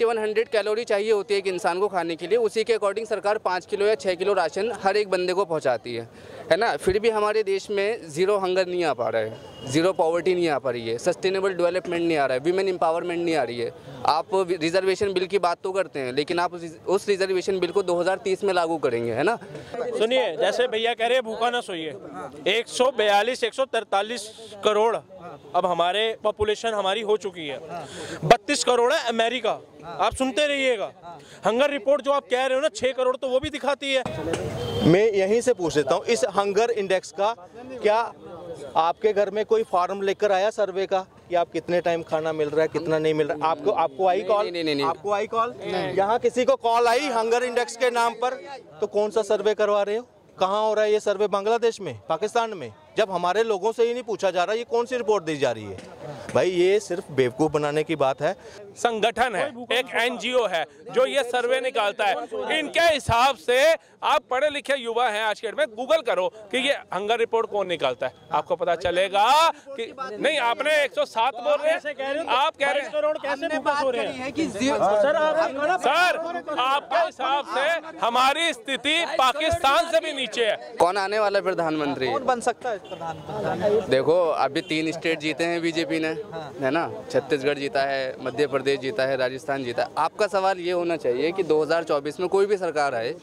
100 calorie चाहिए होती है एक इंसान को खाने के लिए, उसी के अकॉर्डिंग सरकार 5 किलो या 6 किलो राशन हर एक बंदे को पहुंचाती है ना। फिर भी हमारे देश में ज़ीरो हंगर नहीं आ पा रहा है, ज़ीरो पॉवर्टी नहीं आ पा रही है, सस्टेनेबल डेवलपमेंट नहीं आ रहा है, वीमेन एम्पावरमेंट नहीं आ रही है। आप रिजर्वेशन बिल की बात तो करते हैं, लेकिन आप उस रिजर्वेशन बिल को 2030 में लागू करेंगे, है ना। सुनिए, जैसे भैया कह रहे हैं भूखा ना सोइए, 143 करोड़ अब हमारे पॉपुलेशन हमारी हो चुकी है, 32 करोड़ है अमेरिका। आप सुनते रहिएगा, हंगर रिपोर्ट जो आप कह रहे हो ना 6 करोड़, तो वो भी दिखाती है। मैं यहीं से पूछ लेता हूँ, इस हंगर इंडेक्स का क्या आपके घर में कोई फॉर्म लेकर आया सर्वे का कि आप कितने टाइम खाना मिल रहा है, कितना नहीं मिल रहा है? आपको आई कॉल? नहीं। आपको आई कॉल? यहाँ किसी को कॉल आई हंगर इंडेक्स के नाम पर? तो कौन सा सर्वे करवा रहे हो? कहाँ हो रहा है ये सर्वे? बांग्लादेश में, पाकिस्तान में? जब हमारे लोगों से ही नहीं पूछा जा रहा, ये कौन सी रिपोर्ट दी जा रही है? भाई ये सिर्फ बेवकूफ़ बनाने की बात है। संगठन है, एक एनजीओ है जो ये सर्वे निकालता है। इनके हिसाब से आप पढ़े लिखे युवा हैं आज के डेट में, गूगल करो कि ये हंगर रिपोर्ट कौन निकालता है, आपको पता चलेगा कि नहीं। आपने 107 बोल रहे हैं, आप कह रहे हैं करोड़ कैसे भूखा सो रहे हैं? सर आपके हिसाब से हमारी स्थिति पाकिस्तान से भी नीचे है। कौन आने वाला प्रधानमंत्री? कौन बन सकता है प्रधानमंत्री? देखो, अभी 3 स्टेट जीते हैं बीजेपी ने, है ना। छत्तीसगढ़ जीता है, मध्य प्रदेश जीता है, राजस्थान जीता है। आपका सवाल ये होना चाहिए कि 2024 में कोई भी सरकार आए,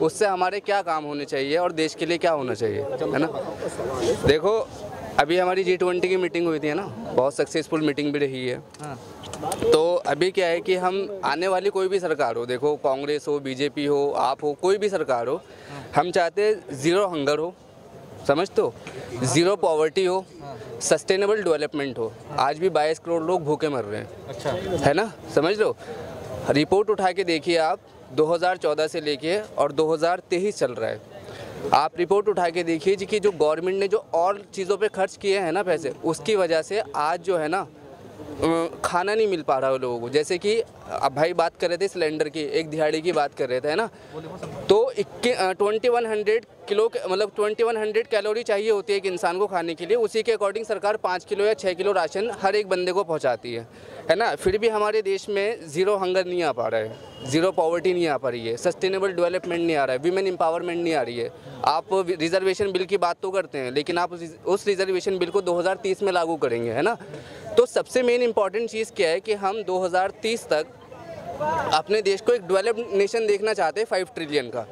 उससे हमारे क्या काम होने चाहिए और देश के लिए क्या होना चाहिए, है ना। देखो, अभी हमारी G20 की मीटिंग हुई थी, है ना, बहुत सक्सेसफुल मीटिंग भी रही है। तो अभी क्या है कि हम आने वाली कोई भी सरकार हो, देखो कांग्रेस हो, बीजेपी हो, आप हो, कोई भी सरकार हो, हम चाहते हैं ज़ीरो हंगर हो, समझते हो, ज़ीरो पॉवर्टी हो, सस्टेनेबल डेवलपमेंट हो। आज भी 22 करोड़ लोग भूखे मर रहे हैं, अच्छा, है ना, समझ लो। रिपोर्ट उठा के देखिए आप, 2014 से लेके और 2023 चल रहा है। आप रिपोर्ट उठा के देखिए जी कि जो गवर्नमेंट ने जो और चीज़ों पे खर्च किए हैं ना पैसे, उसकी वजह से आज जो है ना खाना नहीं मिल पा रहा है लोगों को। जैसे कि अब भाई बात कर रहे थे सिलेंडर की, एक दिहाड़ी की बात कर रहे थे, है ना। तो 2100 किलो मतलब 2100 कैलोरी चाहिए होती है एक इंसान को खाने के लिए, उसी के अकॉर्डिंग सरकार 5 किलो या 6 किलो राशन हर एक बंदे को पहुंचाती है ना। फिर भी हमारे देश में ज़ीरो हंगर नहीं आ पा रहा है, ज़ीरो पॉवर्टी नहीं आ पा रही है, सस्टेनेबल डेवलपमेंट नहीं आ रहा है, वीमेन एम्पावरमेंट नहीं आ रही है। आप रिजर्वेशन बिल की बात तो करते हैं, लेकिन आप उस रिजर्वेशन बिल को 2030 में लागू करेंगे, है ना। तो सबसे मेन इंपॉर्टेंट चीज़ क्या है कि हम 2030 तक अपने देश को एक डेवलप्ड नेशन देखना चाहते हैं 5 ट्रिलियन का।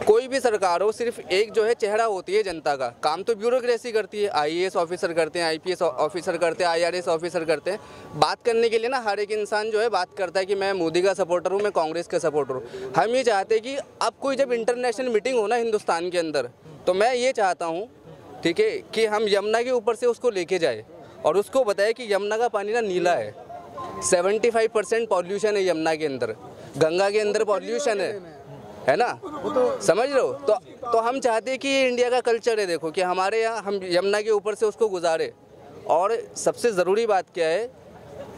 कोई भी सरकार हो, सिर्फ एक जो है चेहरा होती है जनता का, काम तो ब्यूरोक्रेसी करती है, IAS ऑफिसर करते हैं, IPS ऑफिसर करते हैं, IRS ऑफिसर करते हैं। बात करने के लिए ना हर एक इंसान जो है बात करता है कि मैं मोदी का सपोर्टर हूँ, मैं कांग्रेस का सपोर्टर हूँ। हम ये चाहते हैं कि अब कोई जब इंटरनेशनल मीटिंग हो ना हिंदुस्तान के अंदर, तो मैं ये चाहता हूँ, ठीक है, कि हम यमुना के ऊपर से उसको लेके जाए और उसको बताए कि यमुना का पानी ना नीला है, 75% पॉल्यूशन है यमुना के अंदर, गंगा के अंदर पॉल्यूशन है ना, समझ लो। तो हम चाहते हैं कि ये इंडिया का कल्चर है, देखो कि हमारे यहाँ हम यमुना के ऊपर से उसको गुजारे। और सबसे ज़रूरी बात क्या है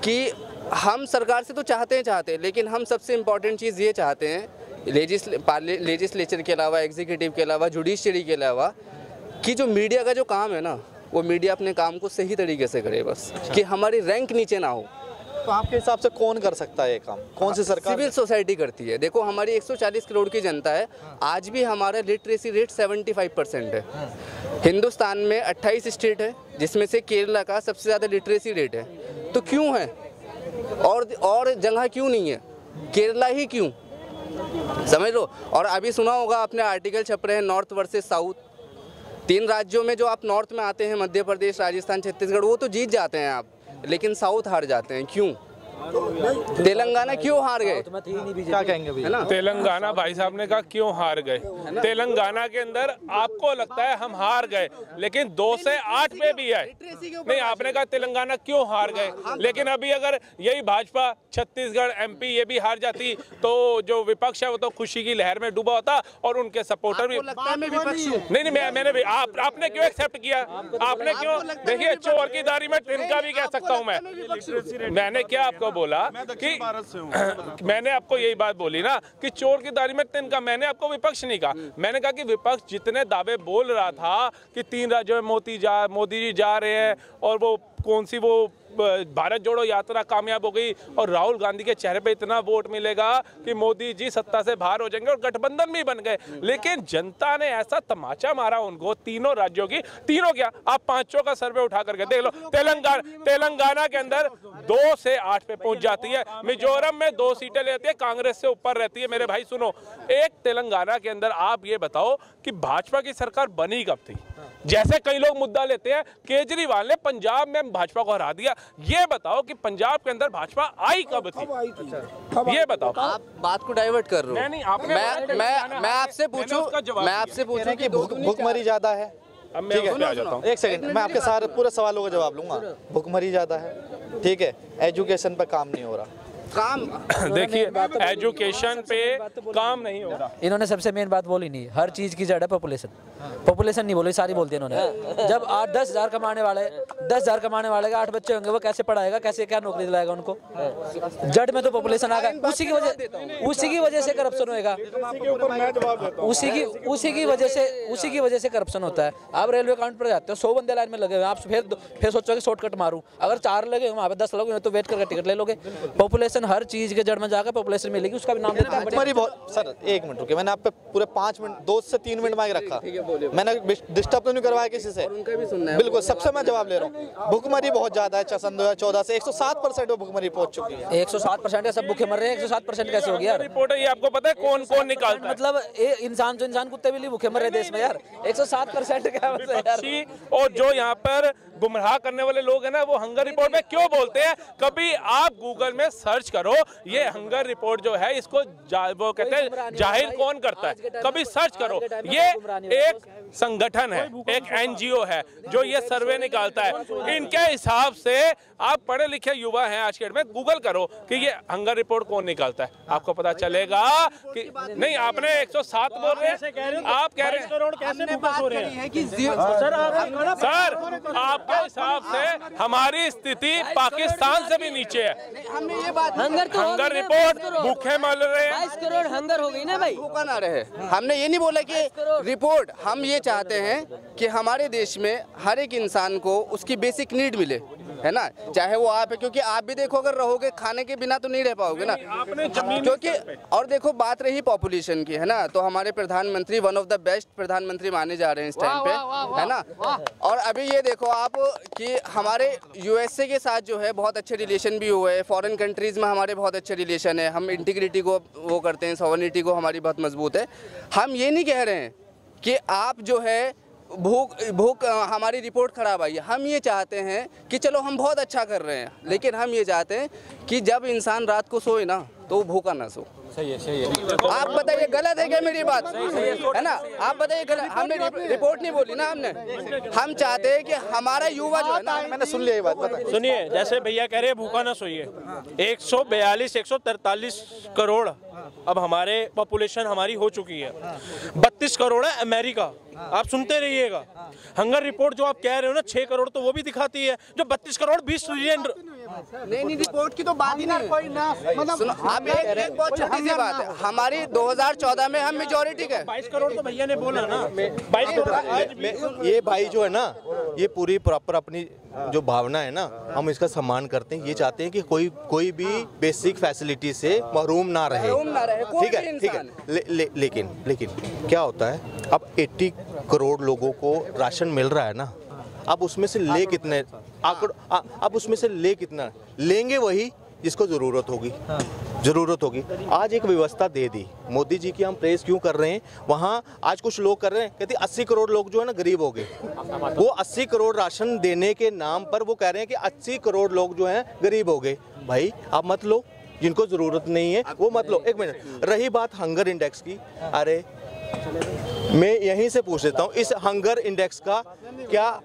कि हम सरकार से तो चाहते हैं, लेकिन हम सबसे इम्पॉर्टेंट चीज़ ये चाहते हैं लेजिस्लेचर के अलावा, एग्जीक्यूटिव के अलावा, जुडिशरी के अलावा, कि जो मीडिया का जो काम है ना, वो मीडिया अपने काम को सही तरीके से करे, बस कि हमारी रैंक नीचे ना हो। तो आपके हिसाब से कौन कर सकता है ये काम? कौन सी सरकार? सिविल सोसाइटी करती है। देखो, हमारी 140 करोड़ की जनता है, आज भी हमारा लिटरेसी रेट 75% है। हिंदुस्तान में 28 स्टेट है, जिसमें से केरला का सबसे ज़्यादा लिटरेसी रेट है। तो क्यों है और जगह क्यों नहीं है? केरला ही क्यों, समझ लो। और अभी सुना होगा आपने, आर्टिकल छप रहे हैं नॉर्थ वर्सेस साउथ। 3 राज्यों में जो आप नॉर्थ में आते हैं, मध्य प्रदेश, राजस्थान, छत्तीसगढ़, वो तो जीत जाते हैं आप, लेकिन साउथ हार जाते हैं। क्यों? तेलंगाना क्यों हार गए? क्या कहेंगे भैया? है ना, तेलंगाना भाई साहब ने कहा क्यों हार गए। तेलंगाना के अंदर आपको लगता है हम हार गए, लेकिन 2 से 8 पे भी है। नहीं, आपने कहा तेलंगाना क्यों हार गए, लेकिन अभी अगर यही भाजपा छत्तीसगढ़, MP ये भी हार जाती, तो जो विपक्ष है वो तो खुशी की लहर में डूबा होता और उनके सपोर्टर भी। नहीं, मैंने भी आपने क्यों एक्सेप्ट किया? आपने क्यों? देखिए, चोर की दाढ़ी में तिनका भी कह सकता हूँ मैंने क्या आपको बोला कि मैंने आपको यही बात बोली ना कि चोर की दाढ़ी में तिनका। मैंने आपको विपक्ष नहीं कहा, मैंने कहा कि विपक्ष जितने दावे बोल रहा था कि 3 राज्यों में मोदी जी जा रहे हैं और वो कौन सी वो भारत जोड़ो यात्रा कामयाब हो गई और राहुल गांधी के चेहरे पे इतना वोट मिलेगा कि मोदी जी सत्ता से बाहर हो जाएंगे और गठबंधन भी बन गए। लेकिन जनता ने ऐसा तमाचा मारा उनको, तीनों राज्यों की, तीनों क्या, आप पांचों का सर्वे उठा करके देख लो। तेलंगाना के अंदर 2 से 8 पे पहुंच जाती है, मिजोरम में 2 सीटें लेती है, कांग्रेस से ऊपर रहती है। मेरे भाई सुनो, एक तेलंगाना के अंदर आप ये बताओ कि भाजपा की सरकार बनी कब थी? जैसे कई लोग मुद्दा लेते हैं, केजरीवाल ने पंजाब में भाजपा को हरा दिया, ये बताओ कि पंजाब के अंदर भाजपा आई कब थी? ये बताओ। आप बात को डाइवर्ट कर रहे हो। नहीं, आपने मैं आपसे पूछूं कि भुखमरी ज्यादा है। अब मैं उस पे आ जाता हूं। एक सेकंड, मैं आपके सारे पूरे सवालों का जवाब लूंगा। भुखमरी ज्यादा है, ठीक है, एजुकेशन पर काम नहीं हो रहा, काम देखिए एजुकेशन पे काम नहीं हो रहा। इन्होंने सबसे मेन बात बोली नहीं, हर चीज की जड़ है पॉपुलेशन। पॉपुलेशन नहीं बोली, सारी बोलती है इन्होंने। जब 10,000 कमाने वाले का 8 बच्चे होंगे, वो कैसे पढ़ाएगा, कैसे क्या नौकरी दिलाएगा उनको? जड़ में तो पॉपुलेशन आ गया, उसी की वजह से करप्शन होएगा, उसी की वजह से करप्शन होता है। आप रेलवे काउंट पर जाते हो, 100 बंदे लाइन में लगे हुए, आप फिर सोचोगे शॉर्टकट मारूं, अगर 4 लगे वहाँ पे 10 लोग तो वेट करके टिकट ले लोगे। पॉपुलेशन हर चीज के जड़ में जाकर पॉपुलेशन मिलेगी, उसका भी नाम देता है। भुखमरी बहुत। सर 1 मिनट रुकिए, मैंने आप पे पूरे 5 मिनट 2 से 3 मिनट मांग रखा, मैंने डिस्टर्ब तो नहीं करवाया किसी से, बिल्कुल सबसे मैं जवाब ले रहा हूँ। भुखमरी बहुत ज्यादा है, सन 2014 से 107% में भुखमरी पहुंच चुकी है। 107% सब भूखे मर रहे हैं, 107% कैसे हो गया? रिपोर्ट है ये, आपको पता है कौन कौन निकालता है? मतलब इंसान जो इंसान कुत्ते बिल्ली भूखे मर रहे देश में यार, 107% क्या मतलब यार? और जो यहाँ पर गुमराह करने वाले लोग हैं ना, वो हंगर रिपोर्ट में क्यों बोलते हैं? कभी आप गूगल में सर्च करो, ये हंगर रिपोर्ट जो है इसको वो कहते हैं जाहिर कौन करता है, कभी सर्च करो। ये एक संगठन है, एक NGO है जो ये सर्वे निकालता है। इनके हिसाब से आप पढ़े लिखे युवा हैं आज के डेट में, गूगल करो कि ये हंगर रिपोर्ट कौन निकालता है, आपको पता चलेगा कि नहीं। आपने 107 बोल रहे हैं, आप कह रहे हैं करोड़ कैसे फोकस हो रहे हैं? सर आपके हिसाब से हमारी स्थिति पाकिस्तान से भी नीचे है। हंगर रिपोर्ट भूखे मर रहे हैं, 22 करोड़ हंगर हो गई ना भाई, भूखा ना रहे। हमने ये नहीं बोला कि रिपोर्ट, हम ये चाहते हैं कि हमारे देश में हर एक इंसान को उसकी बेसिक नीड मिले, है ना, चाहे वो आप है, क्योंकि आप भी देखो अगर रहोगे खाने के बिना तो नहीं रह पाओगे ना, क्योंकि और देखो बात रही पॉपुलेशन की, है ना, तो हमारे प्रधानमंत्री वन ऑफ द बेस्ट प्रधानमंत्री माने जा रहे हैं इस टाइम पे, है ना। और अभी ये देखो आप कि हमारे USA के साथ जो है बहुत अच्छे रिलेशन भी हुए हैं, फॉरेन कंट्रीज में हमारे बहुत अच्छे रिलेशन है, हम इंटीग्रिटी को वो करते हैं, सॉवरेनिटी को हमारी बहुत मजबूत है। हम ये नहीं कह रहे हैं कि आप जो है भूख हमारी रिपोर्ट खराब आई है, हम ये चाहते हैं कि चलो हम बहुत अच्छा कर रहे हैं, लेकिन हम ये चाहते हैं कि जब इंसान रात को सोए ना तो वो भूखा ना सो। सही है। आप बताइए गलत है क्या मेरी बात? है ना, आप बताइए गलत। हमने रिपोर्ट नहीं बोली ना, हमने हम चाहते हैं कि हमारा युवा जो है ना, मैंने सुन लिया ये बात, बताइए। सुनिए, जैसे भैया कह रहे हैं भूखा ना सोइए, 143 करोड़ अब हमारे पॉपुलेशन हमारी हो चुकी है, 32 करोड़ है अमेरिका, आप सुनते रहिएगा। हंगर रिपोर्ट जो आप कह रहे हो ना 6 करोड़, तो वो भी दिखाती है जो 32 करोड़ 20 ट्रिलियन। नहीं रिपोर्ट की तो बात ही नहीं, सुनो आप, एक बहुत छोटी सी बात है, हमारी 2014 में हम मेजोरिटी के 22 करोड़ तो भैया ने बोला ना, 22 करोड़। ये भाई जो है ना, ये पूरी प्रॉपर अपनी जो भावना है ना, हम इसका सम्मान करते हैं। ये चाहते हैं कि कोई भी बेसिक फैसिलिटी से महरूम ना रहे, ठीक है। लेकिन क्या होता है, अब 80 करोड़ लोगों को राशन मिल रहा है ना, अब उसमें से ले कितने अब उसमें से ले कितना लेंगे? वही जिसको ज़रूरत होगी। आज एक व्यवस्था दे दी मोदी जी की, हम प्रेस क्यों कर रहे हैं? वहाँ आज कुछ लोग कर रहे हैं, कहते 80 करोड़ लोग जो है ना गरीब हो गए। वो 80 करोड़ राशन देने के नाम पर वो कह रहे हैं कि 80 करोड़ लोग जो हैं गरीब हो गए। भाई आप मत लो, जिनको ज़रूरत नहीं है वो मत लो। एक मिनट, रही बात हंगर इंडेक्स की, अरे मैं यहीं से पूछ लेता हूँ, इस हंगर इंडेक्स का क्या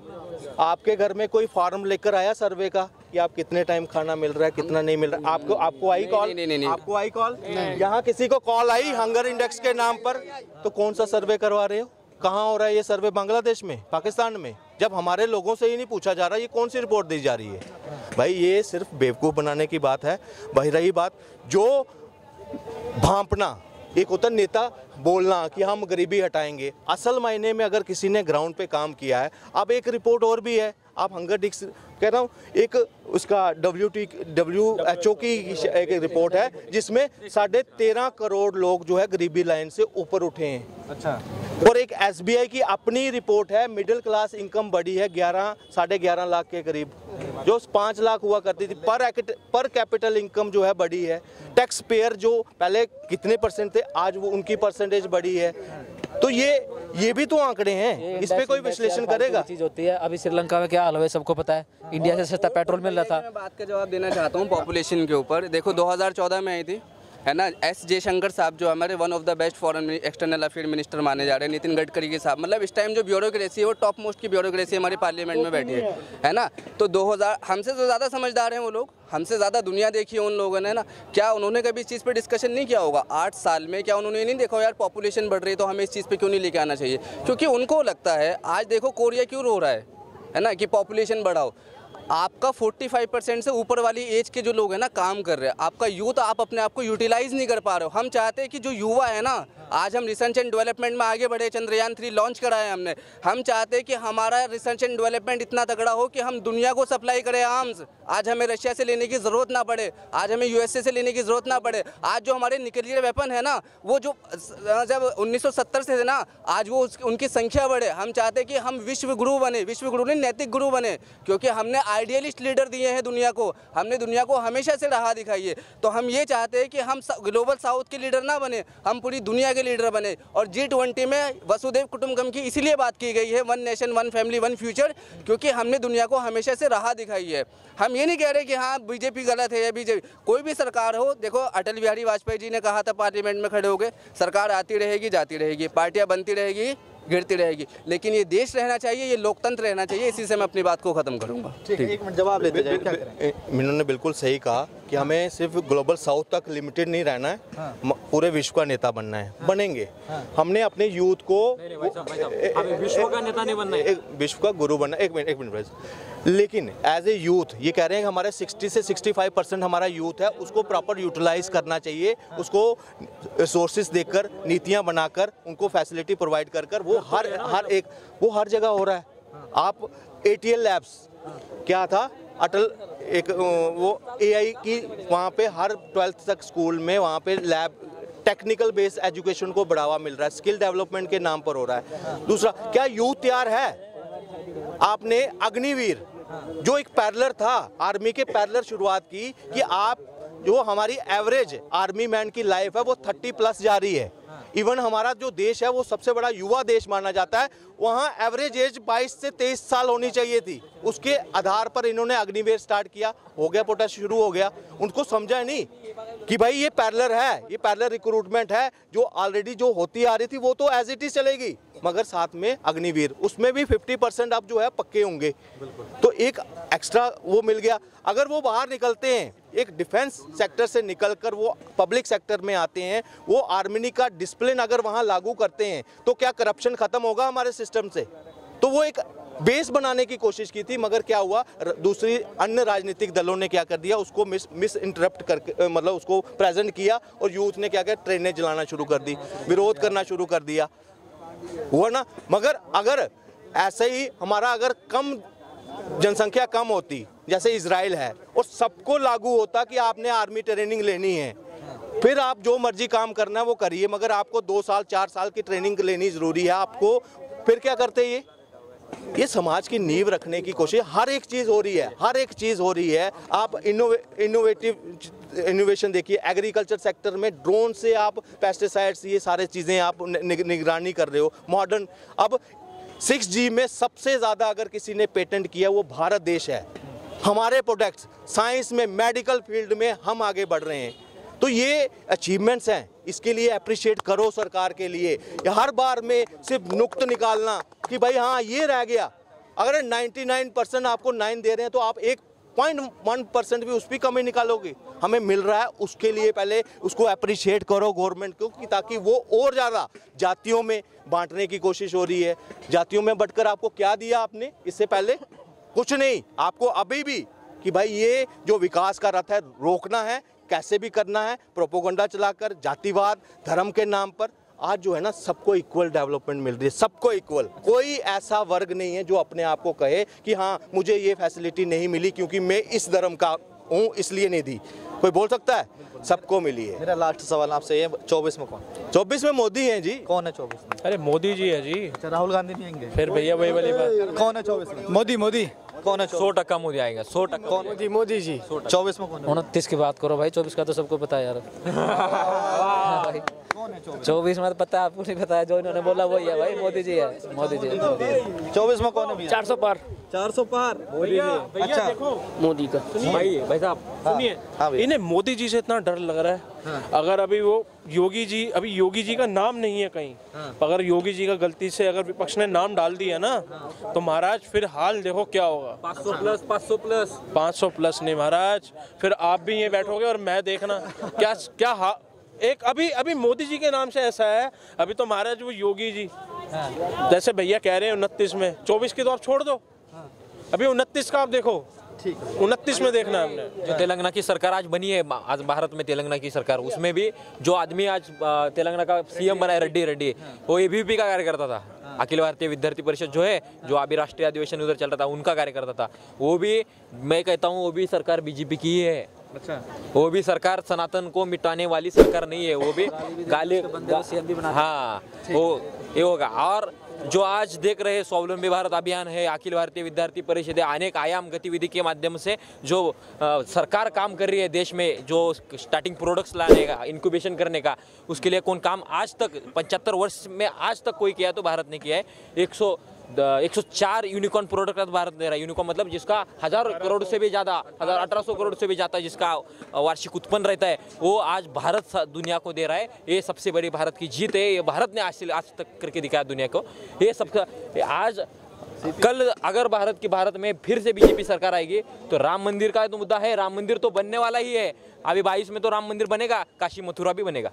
आपके घर में कोई फॉर्म लेकर आया सर्वे का कि आप कितने टाइम खाना मिल रहा है, कितना नहीं मिल रहा? आपको आई कॉल? नहीं। आपको आई कॉल? यहाँ किसी को कॉल आई हंगर इंडेक्स के नाम पर? तो कौन सा सर्वे करवा रहे हो? कहाँ हो रहा है ये सर्वे? बांग्लादेश में, पाकिस्तान में? जब हमारे लोगों से ही नहीं पूछा जा रहा, ये कौन सी रिपोर्ट दी जा रही है? भाई ये सिर्फ बेवकूफ़ बनाने की बात है। वही रही बात जो भांपना, एक होता नेता बोलना कि हम गरीबी हटाएंगे, असल मायने में अगर किसी ने ग्राउंड पे काम किया है। अब एक रिपोर्ट और भी है, आप हंगर इंडेक्स कह रहा हूँ, एक उसका WHO की एक रिपोर्ट है जिसमें 13.5 करोड़ लोग जो है गरीबी लाइन से ऊपर उठे हैं। अच्छा। और एक SBI की अपनी रिपोर्ट है, मिडिल क्लास इनकम बढ़ी है 11.5 लाख के करीब, जो 5 लाख हुआ करती थी। पर कैपिटल इनकम जो है बढ़ी है। टैक्स पेयर जो पहले कितने परसेंट थे, आज वो उनकी परसेंटेज बढ़ी है। तो ये भी तो आंकड़े हैं, इस पे कोई विश्लेषण करेगा? चीज होती है। अभी श्रीलंका में क्या हाल है सबको पता है, इंडिया से सस्ता पेट्रोल मिल रहा था। मैं बात का जवाब देना चाहता हूँ पॉपुलेशन के ऊपर। देखो 2014 में आई थी, है ना, S जयशंकर साहब जो हमारे one of the best foreign external affair minister माने जा रहे हैं, नितिन गडकरी के साहब, मतलब इस टाइम जो ब्यूरोक्रेसी है वो टॉप मोस्ट की ब्यूरोक्रेसी हमारे पार्लियामेंट में बैठी है ना। तो 2000 हमसे तो ज़्यादा समझदार हैं वो लोग, हमसे ज़्यादा दुनिया देखी है उन लोगों ने ना। क्या उन्होंने कभी इस चीज़ पे डिस्कशन नहीं किया होगा 8 साल में? क्या उन्होंने नहीं देखा यार पॉपुलेशन बढ़ रही है तो हमें इस चीज़ पे क्यों नहीं लेके आना चाहिए? क्योंकि उनको लगता है, आज देखो कोरिया क्यों रो रहा है ना, कि पॉपुलेशन बढ़ाओ। आपका 45% से ऊपर वाली एज के जो लोग हैं ना काम कर रहे हैं, आपका यूथ आप अपने आप को यूटिलाइज नहीं कर पा रहे हो। हम चाहते हैं कि जो युवा है ना, आज हम रिसर्च एंड डेवलपमेंट में आगे बढ़े, चंद्रयान 3 लॉन्च कराया हमने। हम चाहते हैं कि हमारा रिसर्च एंड डेवलपमेंट इतना तगड़ा हो कि हम दुनिया को सप्लाई करें आर्म्स। आज हमें रशिया से लेने की ज़रूरत ना पड़े, आज हमें USA से लेने की ज़रूरत ना पड़े। आज जो हमारे न्यूक्लियर वेपन है ना, वो जो जब 1970 से थे ना, आज वो उनकी संख्या बढ़े। हम चाहते हैं कि हम विश्व गुरु बने, विश्व गुरु नहीं नैतिक गुरु बने, क्योंकि हमने आइडियलिस्ट लीडर दिए हैं दुनिया को, हमने दुनिया को हमेशा से राह दिखाई है। तो हम ये चाहते हैं कि हम ग्लोबल साउथ के लीडर ना बने, हम पूरी दुनिया के लीडर बने। और G20 में वसुदेव कुटुंबकम की इसीलिए बात की गई है, 1 नेशन 1 फैमिली 1 फ्यूचर, क्योंकि हमने दुनिया को हमेशा से राह दिखाई है। हम ये नहीं कह रहे कि हाँ बीजेपी गलत है या बीजेपी, कोई भी सरकार हो। देखो अटल बिहारी वाजपेयी जी ने कहा था पार्लियामेंट में खड़े हो गए, सरकार आती रहेगी जाती रहेगी, पार्टियां बनती रहेगी गिरती रहेगी, लेकिन ये देश रहना चाहिए, ये लोकतंत्र रहना चाहिए। इसी से मैं अपनी बात को खत्म करूंगा। ठीक है, 1 मिनट जवाब लेते जाइए, क्या करें? इन्होंने बिल्कुल सही कहा कि हमें सिर्फ ग्लोबल साउथ तक लिमिटेड नहीं रहना है, पूरे विश्व का नेता बनना है, बनेंगे। हमने अपने यूथ को विश्व का नेता नहीं बनना है, विश्व का गुरु बनना। एक मिनट लेकिन एज ए यूथ ये कह रहे हैं हमारे 60 से 65% हमारा यूथ है, उसको प्रॉपर यूटिलाइज करना चाहिए, उसको रिसोर्सेज देकर, नीतियां बनाकर, उनको फैसिलिटी प्रोवाइड कर वो हर जगह हो रहा है। आप ATL लैब्स क्या था, अटल एक वो AI की वहाँ पे हर 12th तक स्कूल में वहाँ पे लैब, टेक्निकल बेस्ड एजुकेशन को बढ़ावा मिल रहा है, स्किल डेवलपमेंट के नाम पर हो रहा है। दूसरा, क्या यूथ तैयार है? आपने अग्निवीर जो एक पैरेलल था, आर्मी के पैरेलल शुरुआत की कि आप जो हमारी एवरेज आर्मी मैन की लाइफ है वो 30+ जा रही है। इवन हमारा जो देश है वो सबसे बड़ा युवा देश माना जाता है, वहाँ एवरेज एज 22 से 23 साल होनी चाहिए थी। उसके आधार पर इन्होंने अग्निवीर स्टार्ट किया, हो गया, प्रोटेस्ट शुरू हो गया। उनको समझा नहीं कि भाई ये पैरेलल है, ये पैरेलल रिक्रूटमेंट है, जो ऑलरेडी जो होती आ रही थी वो तो एज इट इज चलेगी, मगर साथ में अग्निवीर, उसमें भी 50% अब जो है पक्के होंगे। तो एक एक्स्ट्रा वो मिल गया। अगर वो बाहर निकलते हैं, एक डिफेंस सेक्टर से निकलकर वो पब्लिक सेक्टर में आते हैं, वो आर्मी का डिसिप्लिन अगर वहाँ लागू करते हैं, तो क्या करप्शन खत्म होगा हमारे सिस्टम से? तो वो एक बेस बनाने की कोशिश की थी, मगर क्या हुआ, दूसरी अन्य राजनीतिक दलों ने क्या कर दिया, उसको मिस इंटरप्ट करके, मतलब उसको प्रेजेंट किया, और यूथ ने क्या किया, ट्रेनें जलाना शुरू कर दी, विरोध करना शुरू कर दिया, हुआ ना। मगर अगर ऐसे ही हमारा अगर कम जनसंख्या कम होती, जैसे इजराइल है, और सबको लागू होता कि आपने आर्मी ट्रेनिंग लेनी है, फिर आप जो मर्जी काम करना है वो करिए, मगर आपको 2 साल 4 साल की ट्रेनिंग लेनी जरूरी है आपको, फिर क्या करते ये समाज की नींव रखने की कोशिश, हर एक चीज़ हो रही है, हर एक चीज़ हो रही है। आप इनोवेशन देखिए, एग्रीकल्चर सेक्टर में ड्रोन से आप पेस्टिसाइड्स, ये सारे चीज़ें आप निगरानी कर रहे हो, मॉडर्न। अब 6G में सबसे ज़्यादा अगर किसी ने पेटेंट किया वो भारत देश है। हमारे प्रोडक्ट्स साइंस में, मेडिकल फील्ड में हम आगे बढ़ रहे हैं, तो ये अचीवमेंट्स हैं, इसके लिए अप्रिशिएट करो सरकार के लिए। हर बार में सिर्फ नुक्त निकालना कि भाई हाँ ये रह गया, अगर 99% आपको 9 दे रहे हैं तो आप 1.1% भी उस पर कमी निकालोगे, हमें मिल रहा है, उसके लिए पहले उसको अप्रिशिएट करो गवर्नमेंट को, कि ताकि वो और ज़्यादा जातियों में बांटने की कोशिश हो रही है। जातियों में बंटकर आपको क्या दिया आपने इससे पहले? कुछ नहीं। आपको अभी भी कि भाई ये जो विकास का रथ है रोकना है, कैसे भी करना है, प्रोपोगंडा चलाकर, जातिवाद, धर्म के नाम पर। आज जो है ना सबको इक्वल डेवलपमेंट मिल रही है, सबको इक्वल। कोई ऐसा वर्ग नहीं है जो अपने आप को कहे कि हाँ मुझे ये फैसिलिटी नहीं मिली क्योंकि मैं इस धर्म का हूँ इसलिए नहीं दी। कोई बोल सकता है? सबको मिली है। मेरा लास्ट सवाल आपसे ये 24 में कौन? 24 में मोदी हैं जी। कौन है 24 में? अरे मोदी जी है जी। अच्छा, राहुल गांधी नहीं आएंगे? फिर भैया वही वाली बात। कौन है 24 में? मोदी मोदी कौन है? 100% मोदी आएगा, 100%। कौन? मोदी जी। 24 में कौन है? 29 की बात करो भाई, 24 का तो सबको पता है यार। भाई कौन है 24 में तो पता है, आपको नहीं पता है? जो इन्होंने बोला वही है भाई, मोदी जी है, मोदी जी। 24 में कौन है भैया? 400 पार 400 पार। भैया देखो मोदी का। भाई साहब सुनिए, हाँ भैया। इन्हें मोदी जी से इतना डर लग रहा है। अगर अभी वो योगी जी का नाम नहीं है कहीं, अगर योगी जी का गलती से अगर विपक्ष ने नाम डाल दिया ना, तो महाराज फिर हाल देखो क्या होगा। 500 प्लस नहीं महाराज, फिर आप भी ये बैठोगे और मैं देखना क्या एक अभी मोदी जी के नाम से ऐसा है। अभी तो महाराज वो योगी जी जैसे भैया कह रहे हैं 29 में, 24 की तो आप छोड़ दो, अभी 29 का आप देखो। 29 में देखना है हमने। जो तेलंगाना की सरकार आज बनी है, आज भारत में तेलंगाना की सरकार, उसमें भी जो आदमी आज तेलंगाना का सीएम बना है रेड्डी, वो एबीवीपी का कार्य करता था। अखिल भारतीय विद्यार्थी परिषद जो है, जो अभी राष्ट्रीय अधिवेशन उधर चल रहा था, उनका कार्य करता था। वो भी मैं कहता हूँ वो भी सरकार बीजेपी की ही है। अच्छा, वो भी सरकार सनातन को मिटाने वाली सरकार नहीं है, वो भी गाली हाँ वो ये होगा। और जो आज देख रहे स्वावलंबी भारत अभियान है, अखिल भारतीय विद्यार्थी परिषद है, अनेक आयाम गतिविधि के माध्यम से जो सरकार काम कर रही है देश में, जो स्टार्टिंग प्रोडक्ट्स लाने का, इंक्यूबेशन करने का, उसके लिए कौन काम आज तक 75 वर्ष में आज तक कोई किया तो भारत ने किया है। 104 यूनिकॉर्न प्रोडक्ट भारत दे रहा है। यूनिकॉर्न मतलब जिसका 1000 करोड़ से भी ज़्यादा, 1800 करोड़ से भी ज़्यादा जिसका वार्षिक उत्पन्न रहता है, वो आज भारत दुनिया को दे रहा है। ये सबसे बड़ी भारत की जीत है, ये भारत ने आज तक करके दिखाया दुनिया को। ये सबका आज कल अगर भारत में फिर से बीजेपी सरकार आएगी तो राम मंदिर का तो मुद्दा है, राम मंदिर तो बनने वाला ही है। अभी 22 में तो राम मंदिर बनेगा, काशी मथुरा भी बनेगा।